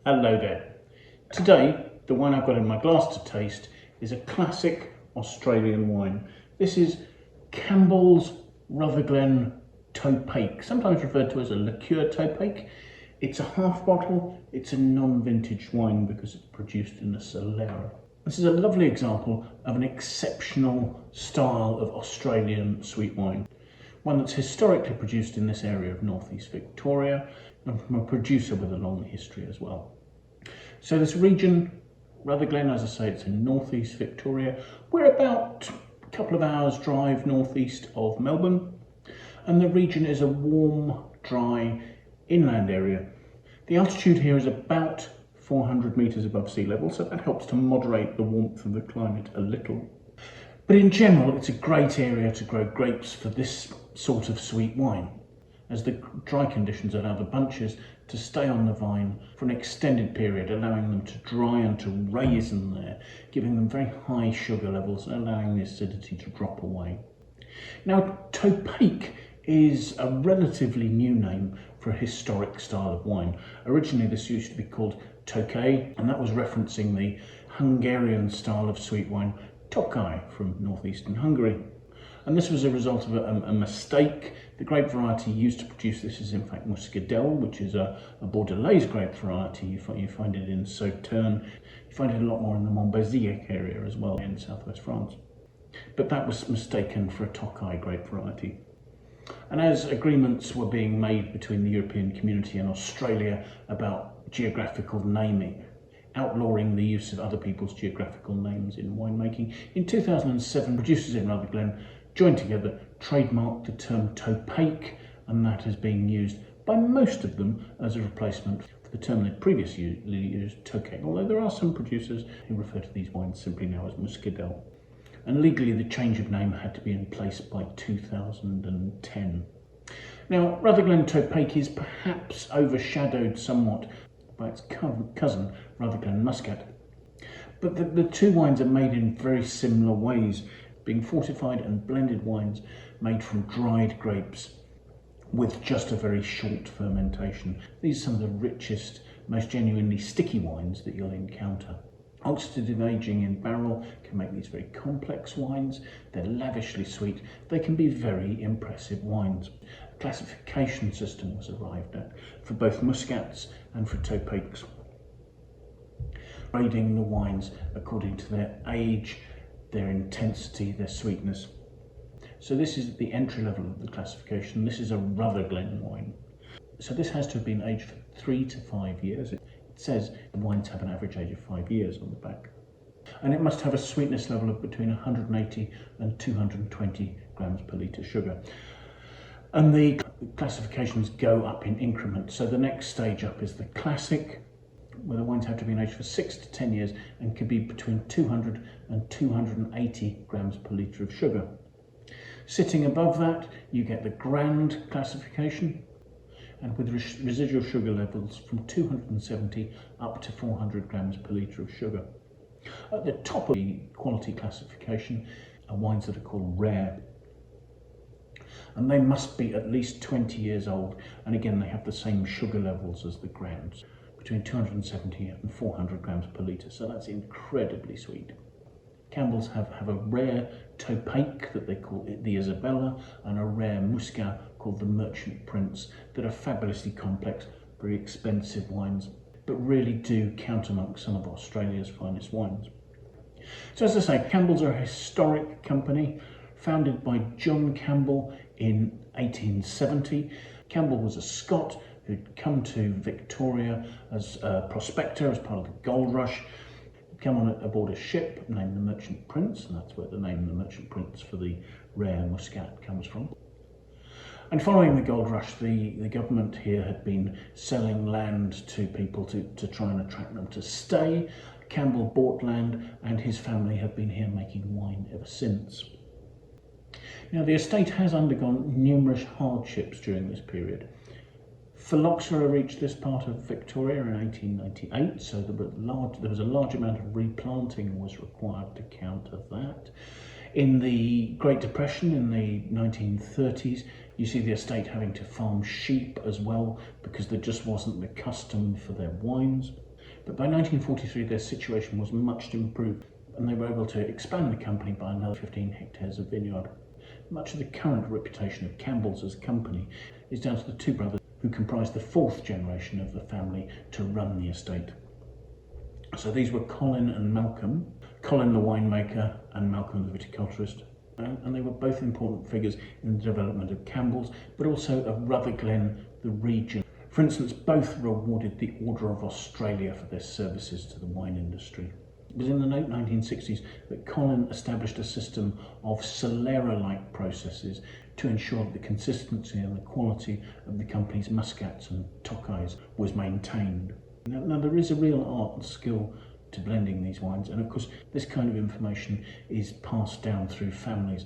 Hello there. Today, the wine I've got in my glass to taste is a classic Australian wine. This is Campbell's Rutherglen Topaque, sometimes referred to as a liqueurtopaque. It's a half bottle, it's a non-vintage wine because it's produced in a Solera. This is a lovely example of an exceptional style of Australian sweet wine. One that's historically produced in this area of northeast Victoria and from a producer with a long history as well. So this region, Rutherglen, as I say, it's in northeast Victoria. We're about a couple of hours drive northeast of Melbourne, and the region is a warm, dry, inland area. The altitude here is about 400 metres above sea level, so that helps to moderate the warmth of the climate a little. But in general, it's a great area to grow grapes for this sort of sweet wine, as the dry conditions allow the bunches to stay on the vine for an extended period, allowing them to dry and to raisin there, giving them very high sugar levels and allowing the acidity to drop away. Now, Topaque is a relatively new name for a historic style of wine. Originally, this used to be called Tokae, and that was referencing the Hungarian style of sweet wine, Tokae, from northeastern Hungary. And this was a result of a mistake. The grape variety used to produce this is in fact Muscadel, which is a Bordelaise grape variety. You find it in Sauternes. You find it a lot more in the Montbazillac area as well in southwest France. But that was mistaken for a Tokae grape variety. And as agreements were being made between the European community and Australia about geographical naming, outlawing the use of other people's geographical names in winemaking, in 2007 producers in Rutherglen joined together, trademarked the term Topaque, and that is being used by most of them as a replacement for the term they previously used, Tokae, although there are some producers who refer to these wines simply now as Muscadel. And legally the change of name had to be in place by 2010. Now, Rutherglen Topaque is perhaps overshadowed somewhat by its cousin, Rutherglen Muscat. But the two wines are made in very similar ways, being fortified and blended wines made from dried grapes with just a very short fermentation. These are some of the richest, most genuinely sticky wines that you'll encounter. Oxidative aging in barrel can make these very complex wines. They're lavishly sweet. They can be very impressive wines. A classification system was arrived at for both Muscats and for Topaques, grading the wines according to their age, their intensity, their sweetness. So this is the entry level of the classification. This is a Rutherglen wine. So this has to have been aged for 3 to 5 years. It says the wines have an average age of 5 years on the back. And it must have a sweetness level of between 180 and 220 grams per litre sugar. And the classifications go up in increments. So the next stage up is the classic, where the wines have to be aged for 6 to 10 years and can be between 200 and 280 grams per litre of sugar. Sitting above that, you get the grand classification, and with residual sugar levels from 270 up to 400 grams per litre of sugar. At the top of the quality classification are wines that are called rare, and they must be at least 20 years old, and again they have the same sugar levels as the grands, between 270 and 400 grams per litre, so that's incredibly sweet. Campbells have a rare Topaque that they call it the Isabella, and a rare Muscat called the Merchant Prince, that are fabulously complex, very expensive wines, but really do count amongst some of Australia's finest wines. So as I say, Campbells are a historic company, founded by John Campbell in 1870. Campbell was a Scot who'd come to Victoria as a prospector as part of the gold rush. He'd come on aboard a ship named the Merchant Prince, and that's where the name the Merchant Prince for the rare Muscat comes from. And following the gold rush, the government here had been selling land to people to try and attract them to stay. Campbell bought land, and his family have been here making wine ever since. Now, the estate has undergone numerous hardships during this period. Phylloxera reached this part of Victoria in 1898, so there was a large amount of replanting was required to counter that. In the Great Depression in the 1930s, you see the estate having to farm sheep as well because there just wasn't the custom for their wines. But by 1943 their situation was much improved and they were able to expand the company by another 15 hectares of vineyard. Much of the current reputation of Campbell's as a company is down to the two brothers who comprised the fourth generation of the family to run the estate. So these were Colin and Malcolm, Colin the winemaker and Malcolm the viticulturist, and they were both important figures in the development of Campbell's, but also of Rutherglen, the region. For instance, both were awarded the Order of Australia for their services to the wine industry. It was in the late 1960s that Colin established a system of Solera-like processes to ensure that the consistency and the quality of the company's muscats and Topaques was maintained. Now there is a real art and skill to blending these wines, and of course this kind of information is passed down through families.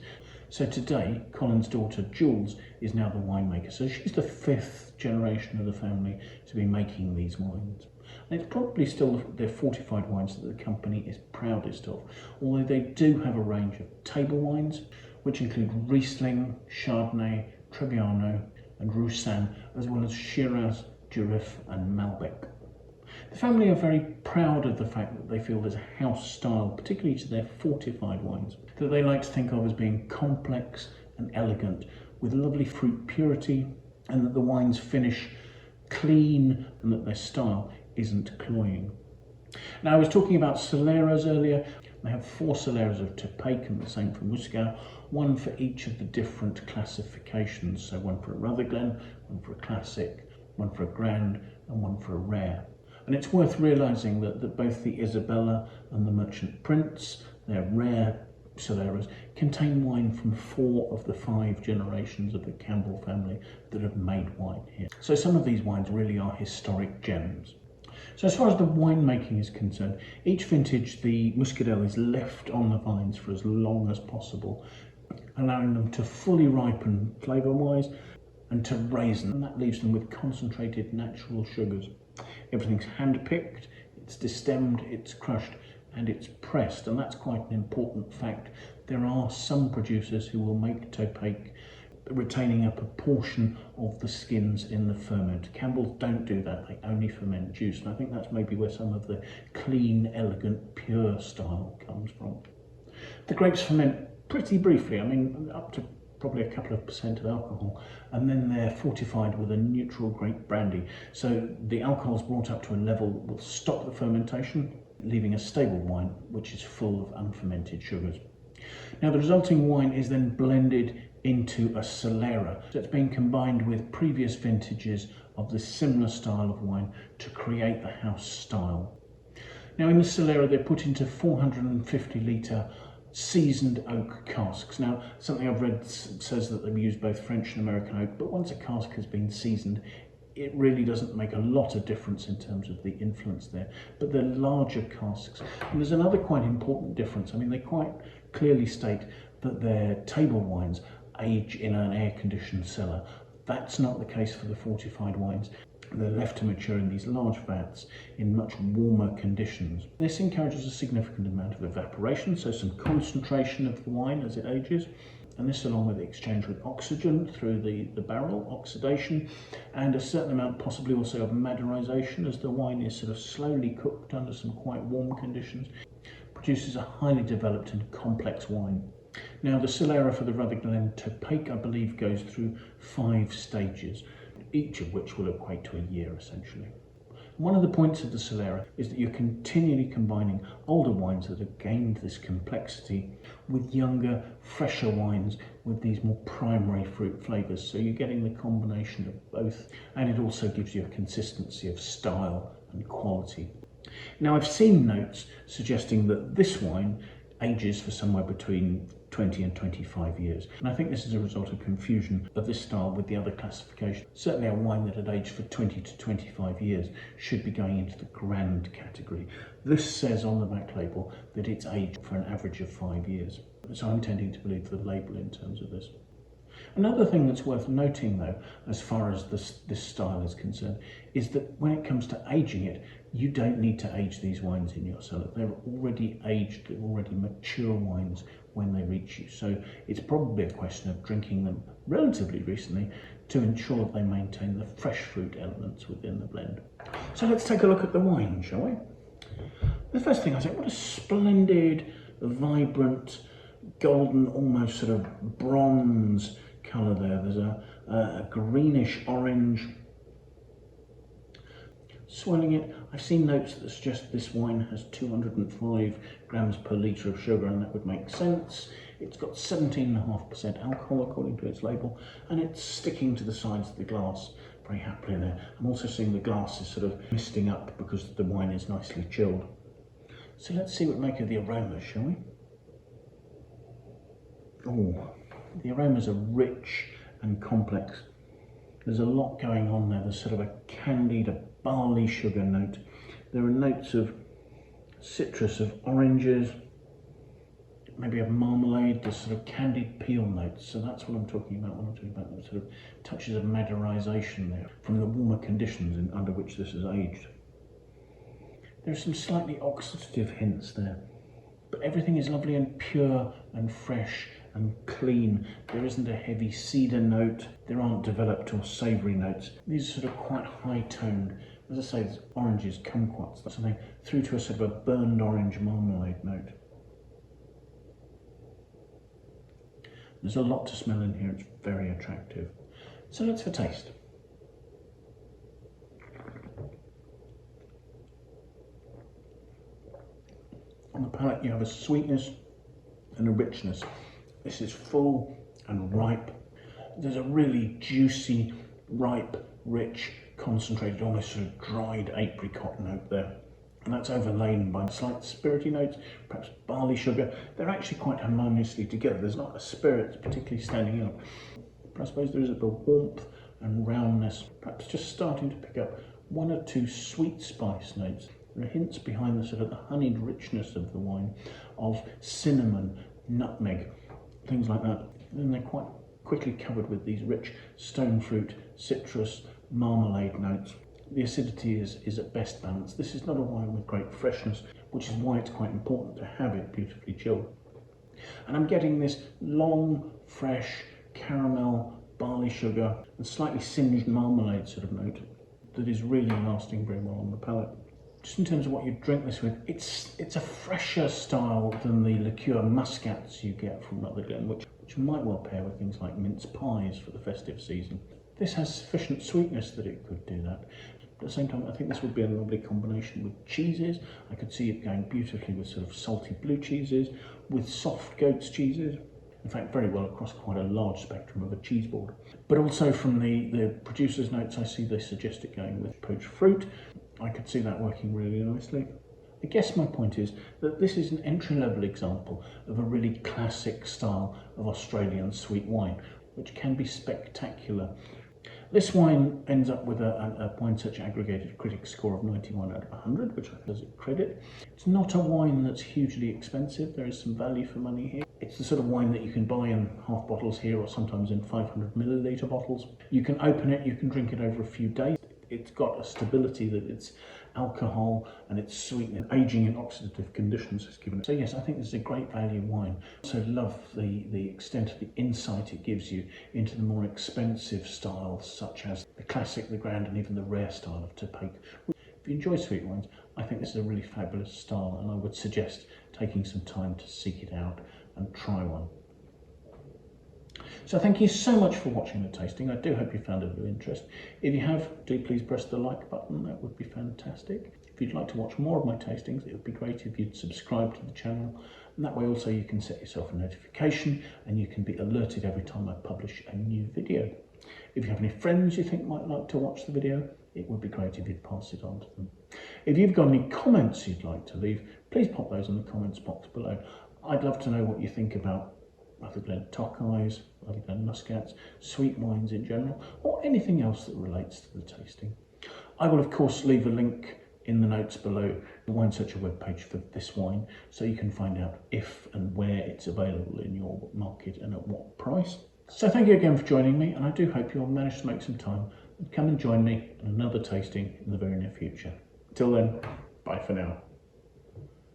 So today Colin's daughter Jules is now the winemaker, so she's the fifth generation of the family to be making these wines. And it's probably still their fortified wines that the company is proudest of, although they do have a range of table wines which include Riesling, Chardonnay, Trebbiano and Roussanne, as well as Shiraz, Durif and Malbec. The family are very proud of the fact that they feel there's a house style, particularly to their fortified wines, that they like to think of as being complex and elegant, with lovely fruit purity, and that the wines finish clean and that their style isn't cloying. Now, I was talking about Soleras earlier. They have 4 Soleras of Topaque and the same for Muscat, one for each of the different classifications. So one for a Rutherglen, one for a Classic, one for a Grand and one for a Rare. And it's worth realising that both the Isabella and the Merchant Prince, their rare Soleras, contain wine from 4 of the 5 generations of the Campbell family that have made wine here. So some of these wines really are historic gems. So as far as the winemaking is concerned, each vintage the Muscadel is left on the vines for as long as possible, allowing them to fully ripen flavour-wise and to raisin, and that leaves them with concentrated natural sugars. Everything's hand-picked, it's destemmed, it's crushed and it's pressed, and that's quite an important fact. There are some producers who will make Topaque retaining a proportion of the skins in the ferment. Campbells don't do that, they only ferment juice, and I think that's maybe where some of the clean, elegant, pure style comes from. The grapes ferment pretty briefly, I mean up to probably a couple of % of alcohol, and then they're fortified with a neutral grape brandy. So the alcohol's brought up to a level that will stop the fermentation, leaving a stable wine which is full of unfermented sugars. Now the resulting wine is then blended into a Solera. So it's been combined with previous vintages of the similar style of wine to create the house style. Now in the Solera they're put into 450 litre seasoned oak casks. Now, something I've read says that they've used both French and American oak, but once a cask has been seasoned, it really doesn't make a lot of difference in terms of the influence there. But they're larger casks. And there's another quite important difference. I mean, they quite clearly state that their table wines age in an air-conditioned cellar. That's not the case for the fortified wines. They're left to mature in these large vats in much warmer conditions. This encourages a significant amount of evaporation, so some concentration of the wine as it ages, and this along with the exchange with oxygen through the barrel, oxidation, and a certain amount possibly also of maderization as the wine is sort of slowly cooked under some quite warm conditions, produces a highly developed and complex wine. Now the Solera for the Rutherglen Topaque, I believe, goes through 5 stages, each of which will equate to a year essentially. One of the points of the Solera is that you're continually combining older wines that have gained this complexity with younger, fresher wines with these more primary fruit flavours. So you're getting the combination of both, and it also gives you a consistency of style and quality. Now I've seen notes suggesting that this wine ages for somewhere between 20 and 25 years. And I think this is a result of confusion of this style with the other classification. Certainly a wine that had aged for 20 to 25 years should be going into the grand category. This says on the back label that it's aged for an average of 5 years. So I'm tending to believe the label in terms of this. Another thing that's worth noting though, as far as this style is concerned, is that when it comes to aging it, you don't need to age these wines in your cellar. They're already aged, they're already mature wines when they reach you. So it's probably a question of drinking them relatively recently to ensure that they maintain the fresh fruit elements within the blend. So let's take a look at the wine, shall we? The first thing I say, what a splendid, vibrant, golden, almost sort of bronze colour there. There's a greenish orange. Swirling it, I've seen notes that suggest this wine has 205 grams per litre of sugar, and that would make sense. It's got 17.5% alcohol according to its label, and it's sticking to the sides of the glass very happily there. I'm also seeing the glass is sort of misting up because the wine is nicely chilled. So let's see what we make of the aromas, shall we? Oh, the aromas are rich and complex. There's a lot going on there. There's sort of a candied, a barley sugar note. There are notes of citrus, of oranges, maybe of marmalade. There's sort of candied peel notes. So that's what I'm talking about when I'm talking about those sort of touches of maderization there from the warmer conditions under which this is aged. There are some slightly oxidative hints there, but everything is lovely and pure and fresh and clean. There isn't a heavy cedar note. There aren't developed or savoury notes. These are sort of quite high-toned. As I say, the oranges kumquats, that's something through to a sort of a burned orange marmalade note. There's a lot to smell in here. It's very attractive. So let's have a taste. On the palate, you have a sweetness and a richness. This is full and ripe. There's a really juicy, ripe, rich, concentrated, almost sort of dried apricot note there. And that's overlain by slight spirity notes, perhaps barley sugar. They're actually quite harmoniously together. There's not a spirit particularly standing out. But I suppose there is a bit of warmth and roundness, perhaps just starting to pick up one or two sweet spice notes. There are hints behind the sort of the honeyed richness of the wine, of cinnamon, nutmeg, things like that. And then they're quite quickly covered with these rich stone fruit, citrus, marmalade notes. The acidity is at best balanced. This is not a wine with great freshness, which is why it's quite important to have it beautifully chilled. And I'm getting this long, fresh caramel, barley sugar, and slightly singed marmalade sort of note that is really lasting very well on the palate. Just in terms of what you drink this with, it's a fresher style than the liqueur muscats you get from Rutherglen, which might well pair with things like mince pies for the festive season. This has sufficient sweetness that it could do that. But at the same time, I think this would be a lovely combination with cheeses. I could see it going beautifully with sort of salty blue cheeses, with soft goat's cheeses. In fact, very well across quite a large spectrum of a cheese board. But also from the producer's notes, I see they suggest it going with poached fruit. I could see that working really nicely. I guess my point is that this is an entry-level example of a really classic style of Australian sweet wine, which can be spectacular. This wine ends up with a Wine Search aggregated critic score of 91 out of 100, which I does it credit. It's not a wine that's hugely expensive. There is some value for money here. It's the sort of wine that you can buy in half bottles here or sometimes in 500 milliliter bottles. You can open it, you can drink it over a few days. It's got a stability that its alcohol and its sweetness, aging in oxidative conditions has given it. So yes, I think this is a great value wine. I also love the extent of the insight it gives you into the more expensive styles such as the classic, the grand and even the rare style of Topaque. If you enjoy sweet wines, I think this is a really fabulous style and I would suggest taking some time to seek it out and try one. So thank you so much for watching the tasting. I do hope you found it of interest. If you have, do please press the like button. That would be fantastic. If you'd like to watch more of my tastings, it would be great if you'd subscribe to the channel. And that way also you can set yourself a notification and you can be alerted every time I publish a new video. If you have any friends you think might like to watch the video, it would be great if you'd pass it on to them. If you've got any comments you'd like to leave, please pop those in the comments box below. I'd love to know what you think about Rutherglen Topaques, Rutherglen Muscats, sweet wines in general, or anything else that relates to the tasting. I will of course leave a link in the notes below the Wine Searcher webpage for this wine, so you can find out if and where it's available in your market and at what price. So thank you again for joining me, and I do hope you'll manage to make some time and come and join me in another tasting in the very near future. Till then, bye for now.